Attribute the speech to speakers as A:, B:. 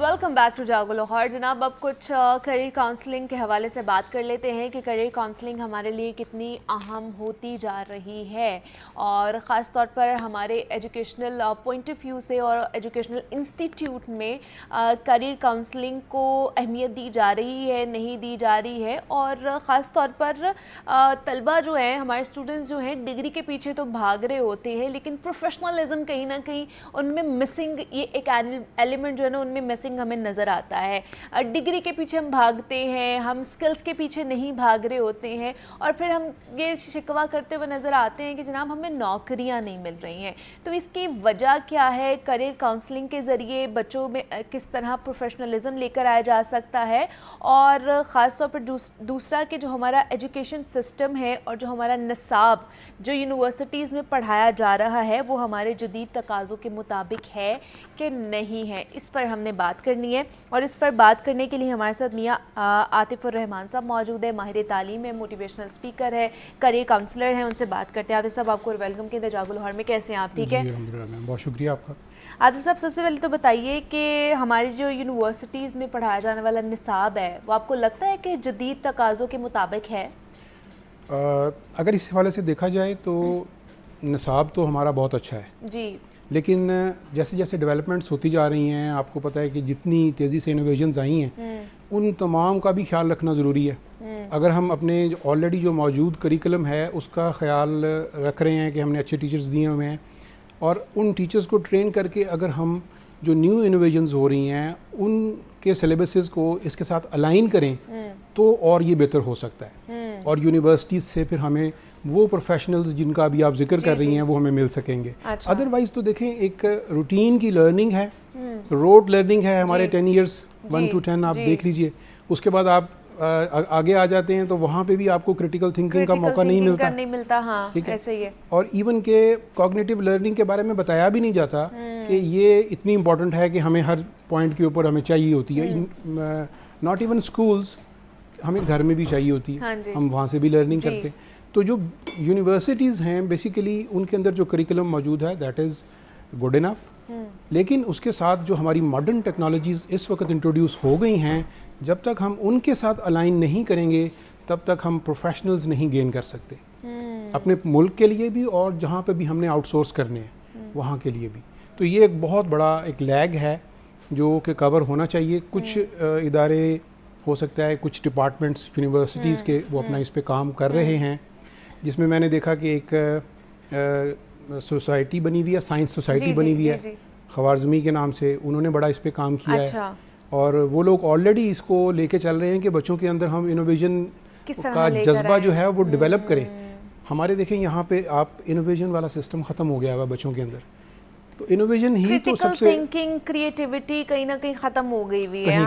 A: Welcome back to जागो लाहौर। जनाब, अब कुछ करियर काउंसलिंग के हवाले से बात कर लेते हैं कि करियर काउंसलिंग हमारे लिए कितनी अहम होती जा रही है और ख़ास तौर पर हमारे एजुकेशनल पॉइंट ऑफ व्यू से और एजुकेशनल इंस्टीट्यूट में करियर काउंसलिंग को अहमियत दी जा रही है, नहीं दी जा रही है। और ख़ास तौर पर तलबा जो हैं, हमारे स्टूडेंट्स जो हैं, डिग्री के पीछे तो भाग रहे होते हैं, लेकिन प्रोफेशनलिज्म कहीं ना कहीं उनमें मिसिंग, ये एक एलिमेंट जो है ना उनमें मिसिंग हमें नज़र आता है। डिग्री के पीछे हम भागते हैं, हम स्किल्स के पीछे नहीं भाग रहे होते हैं और फिर हम ये शिकवा करते हुए नज़र आते हैं कि जनाब हमें नौकरियां नहीं मिल रही हैं। तो इसकी वजह क्या है? करियर काउंसलिंग के ज़रिए बच्चों में किस तरह प्रोफेशनलिज्म लेकर आया जा सकता है और ख़ास तौर पर दूसरा कि जो हमारा एजुकेशन सिस्टम है और जो हमारा निसाब जो यूनिवर्सिटीज़ में पढ़ाया जा रहा है वो हमारे जदीद तकाज़ों के मुताबिक है कि नहीं है, इस पर हमने बात करनी है। और इस पर बात करने के लिए हमारे साथ मियाँ आतिफ़ुर रहमान साहब मौजूद है। माहिर तालीम है, मोटिवेशनल स्पीकर है, करियर काउंसलर हैं। उनसे बात करते हैं। आतिफ़ साहब, आपको वेलकम कहते हैं जागो लाहौर में। कैसे हैं आप? ठीक है,
B: बहुत शुक्रिया आपका।
A: आतिफ़ साहब, सबसे पहले तो बताइए कि हमारी जो यूनिवर्सिटीज़ में पढ़ाया जाने वाला निसाब है वो आपको लगता है कि जदीद तकाज़ों के मुताबिक है?
B: अगर इस हवाले से देखा जाए तो निसाब तो हमारा बहुत अच्छा है
A: जी,
B: लेकिन जैसे जैसे डेवलपमेंट्स होती जा रही हैं, आपको पता है कि जितनी तेज़ी से इनोवेशंस आई हैं उन तमाम का भी ख्याल रखना ज़रूरी है। अगर हम अपने ऑलरेडी जो मौजूद करिकुलम है उसका ख्याल रख रहे हैं कि हमने अच्छे टीचर्स दिए हुए हैं और उन टीचर्स को ट्रेन करके अगर हम जो न्यू इनोवेशंस हो रही हैं उनके सिलेबसेस को इसके साथ अलाइन करें तो और ये बेहतर हो सकता है और यूनिवर्सिटीज़ से फिर हमें वो प्रोफेशनल्स जिनका अभी आप जिक्र कर रही हैं वो हमें मिल सकेंगे।
A: अच्छा।
B: अदरवाइज़ तो देखें, एक रूटीन की लर्निंग है, रोड लर्निंग है हमारे 10 इयर्स 1 to 10 आप देख लीजिए। उसके बाद आप आगे आ जाते हैं तो वहाँ पे भी आपको क्रिटिकल थिंकिंग का मौका नहीं मिलता।
A: हाँ,
B: ठीक है,
A: ऐसे ही है।
B: और इवन के कॉग्निटिव लर्निंग के बारे में बताया भी नहीं जाता कि ये इतनी इम्पोर्टेंट है कि हमें हर पॉइंट के ऊपर हमें चाहिए होती है। नॉट इवन स्कूल्स, हमें घर में भी चाहिए होती है।
A: हाँ,
B: हम वहाँ से भी लर्निंग करते हैं। तो जो यूनिवर्सिटीज़ हैं बेसिकली उनके अंदर जो करिकुलम मौजूद है दैट इज़ गुड इनफ, लेकिन उसके साथ जो हमारी मॉडर्न टेक्नोलॉजीज़ इस वक्त इंट्रोड्यूस हो गई हैं, जब तक हम उनके साथ अलाइन नहीं करेंगे तब तक हम प्रोफेशनल्स नहीं गेन कर सकते अपने मुल्क के लिए भी और जहाँ पे भी हमने आउटसोर्स करने हैं वहाँ के लिए भी। तो ये एक बहुत बड़ा एक लैग है जो कि कवर होना चाहिए। कुछ इदारे हो सकता है, कुछ डिपार्टमेंट्स यूनिवर्सिटीज़ के वो अपना इस पे काम कर रहे हैं, जिसमें मैंने देखा कि एक सोसाइटी बनी हुई है, साइंस सोसाइटी बनी हुई है ख्वारिज़मी के नाम से, उन्होंने बड़ा इस पे काम किया है और वो लोग ऑलरेडी इसको लेके चल रहे हैं कि बच्चों के अंदर हम इनोवेशन का जज्बा जो है वो डेवलप करें। हमारे देखें यहाँ पे आप इनोवेशन वाला सिस्टम ख़त्म हो गया हुआ बच्चों के अंदर, तो इनोवेशन ही तो सबसे
A: थिंकिंग, क्रिएटिविटी कहीं ना कहीं ख़त्म हो गई हुई है।